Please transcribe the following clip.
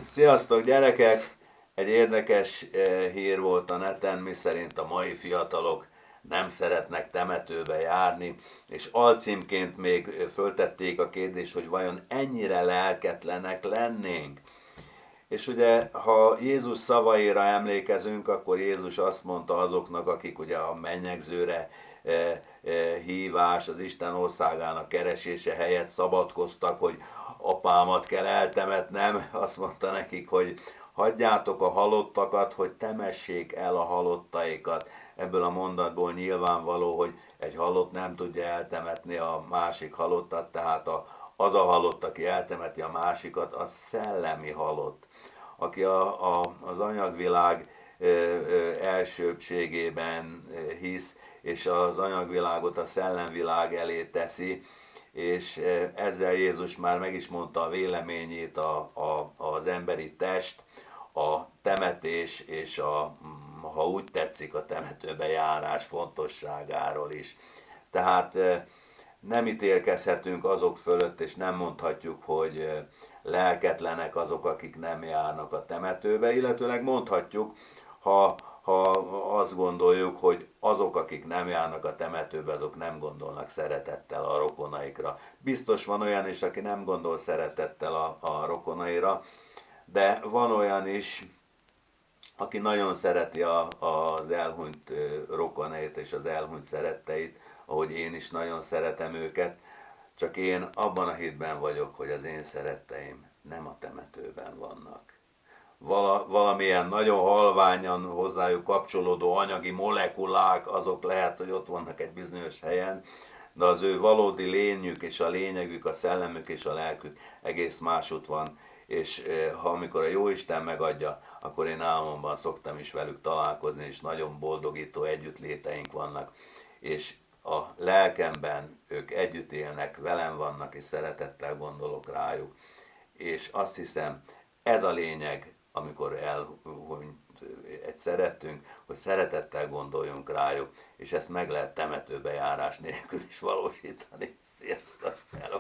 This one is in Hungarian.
Sziasztok gyerekek! Egy érdekes hír volt a neten, miszerint a mai fiatalok nem szeretnek temetőbe járni, és alcímként még föltették a kérdést, hogy vajon ennyire lelketlenek lennénk. És ugye, ha Jézus szavaira emlékezünk, akkor Jézus azt mondta azoknak, akik ugye a mennyegzőre hívás, az Isten országának keresése helyett szabadkoztak, hogy apámat kell eltemetnem, azt mondta nekik, hogy hagyjátok a halottakat, hogy temessék el a halottaikat. Ebből a mondatból nyilvánvaló, hogy egy halott nem tudja eltemetni a másik halottat, tehát az a halott, aki eltemeti a másikat, az szellemi halott. Aki az anyagvilág elsőbségében hisz, és az anyagvilágot a szellemvilág elé teszi, és ezzel Jézus már meg is mondta a véleményét az emberi test, a temetés és ha úgy tetszik, a temetőbe járás fontosságáról is. Tehát nem ítélkezhetünk azok fölött, és nem mondhatjuk, hogy lelketlenek azok, akik nem járnak a temetőbe, illetőleg mondhatjuk, ha azt gondoljuk, hogy azok, akik nem járnak a temetőbe, azok nem gondolnak szeretettel a rokonaikra. Biztos van olyan is, aki nem gondol szeretettel a rokonaira, de van olyan is, aki nagyon szereti az elhunyt rokonait és az elhunyt szeretteit, ahogy én is nagyon szeretem őket, csak én abban a hitben vagyok, hogy az én szeretteim nem a temetőben vannak. Valamilyen nagyon halványan hozzájuk kapcsolódó anyagi molekulák, azok lehet, hogy ott vannak egy bizonyos helyen, de az ő valódi lényük és a lényegük, a szellemük és a lelkük egész másút van, és ha amikor a Jóisten megadja, akkor én álmomban szoktam is velük találkozni, és nagyon boldogító együttléteink vannak, és a lelkemben ők együtt élnek, velem vannak, és szeretettel gondolok rájuk. És azt hiszem, ez a lényeg, amikor elhunyt egy szerettünk, hogy szeretettel gondoljunk rájuk, és ezt meg lehet temetőbe járás nélkül is valósítani. Sziasztok! Hello.